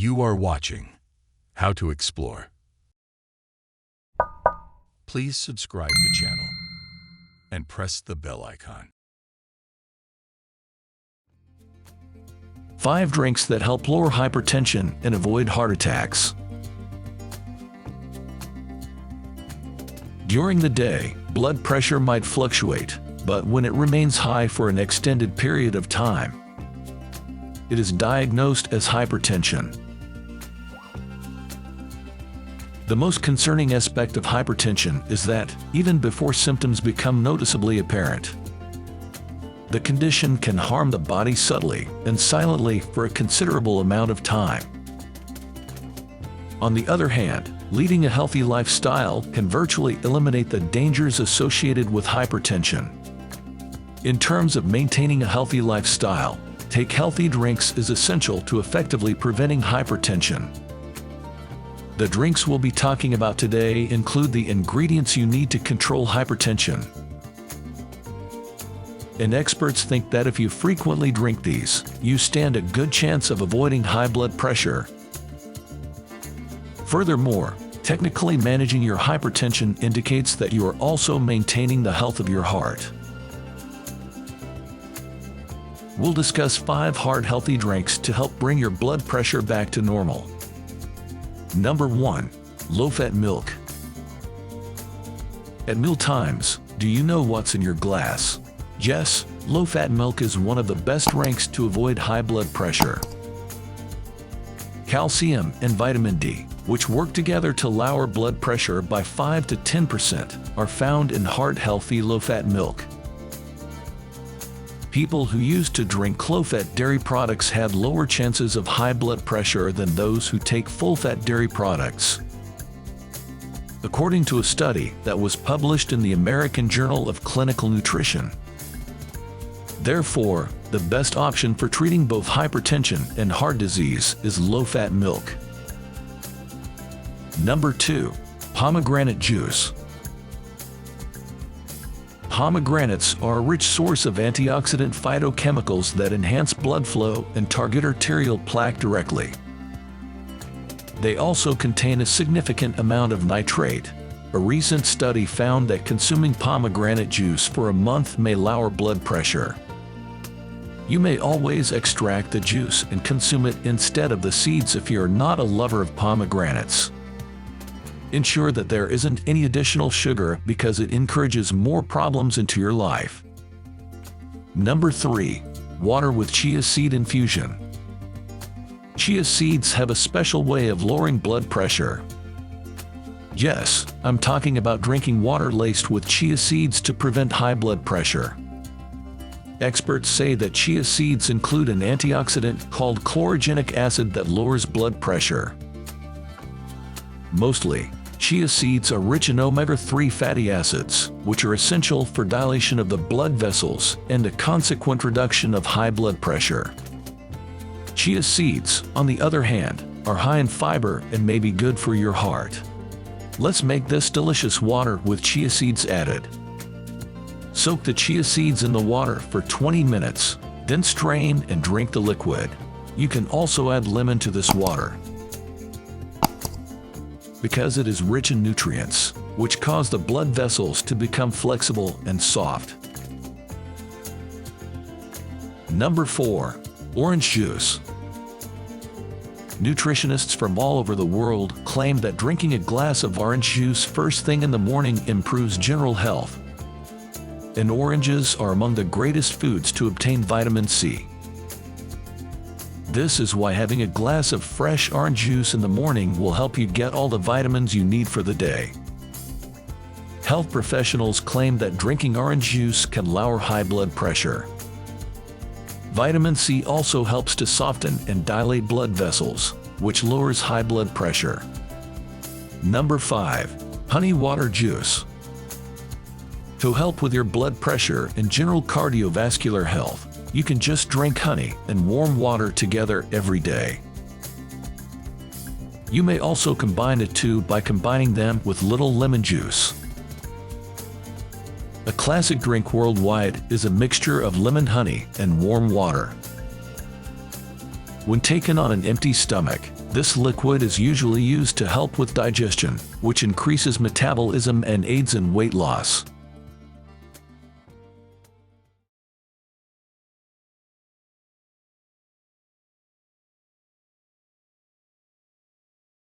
You are watching How to Explore. Please subscribe the channel and press the bell icon. 5 drinks that help lower hypertension and avoid heart attacks. During the day, blood pressure might fluctuate, but when it remains high for an extended period of time, it is diagnosed as hypertension. The most concerning aspect of hypertension is that, even before symptoms become noticeably apparent, the condition can harm the body subtly and silently for a considerable amount of time. On the other hand, leading a healthy lifestyle can virtually eliminate the dangers associated with hypertension. In terms of maintaining a healthy lifestyle, take healthy drinks is essential to effectively preventing hypertension. The drinks we'll be talking about today include the ingredients you need to control hypertension. And experts think that if you frequently drink these, you stand a good chance of avoiding high blood pressure. Furthermore, technically managing your hypertension indicates that you are also maintaining the health of your heart. We'll discuss 5 heart-healthy drinks to help bring your blood pressure back to normal. Number 1. Low-fat milk. At meal times, do you know what's in your glass? Yes, low-fat milk is one of the best drinks to avoid high blood pressure. Calcium and vitamin D, which work together to lower blood pressure by 5 to 10%, are found in heart-healthy low-fat milk. People who used to drink low-fat dairy products had lower chances of high blood pressure than those who take full-fat dairy products. According to a study that was published in the American Journal of Clinical Nutrition. Therefore, the best option for treating both hypertension and heart disease is low-fat milk. Number 2. Pomegranate juice. Pomegranates are a rich source of antioxidant phytochemicals that enhance blood flow and target arterial plaque directly. They also contain a significant amount of nitrate. A recent study found that consuming pomegranate juice for a month may lower blood pressure. You may always extract the juice and consume it instead of the seeds if you're not a lover of pomegranates. Ensure that there isn't any additional sugar because it encourages more problems into your life. Number 3. Water with chia seed infusion. Chia seeds have a special way of lowering blood pressure. Yes, I'm talking about drinking water laced with chia seeds to prevent high blood pressure. Experts say that chia seeds include an antioxidant called chlorogenic acid that lowers blood pressure. Mostly, chia seeds are rich in omega-3 fatty acids, which are essential for dilation of the blood vessels and a consequent reduction of high blood pressure. Chia seeds, on the other hand, are high in fiber and may be good for your heart. Let's make this delicious water with chia seeds added. Soak the chia seeds in the water for 20 minutes, then strain and drink the liquid. You can also add lemon to this water, because it is rich in nutrients, which cause the blood vessels to become flexible and soft. Number 4. Orange juice. Nutritionists from all over the world claim that drinking a glass of orange juice first thing in the morning improves general health. And oranges are among the greatest foods to obtain vitamin C. This is why having a glass of fresh orange juice in the morning will help you get all the vitamins you need for the day. Health professionals claim that drinking orange juice can lower high blood pressure. Vitamin C also helps to soften and dilate blood vessels, which lowers high blood pressure. Number 5. Honey water juice. To help with your blood pressure and general cardiovascular health, you can just drink honey and warm water together every day. You may also combine the two by combining them with little lemon juice. A classic drink worldwide is a mixture of lemon honey and warm water. When taken on an empty stomach, this liquid is usually used to help with digestion, which increases metabolism and aids in weight loss.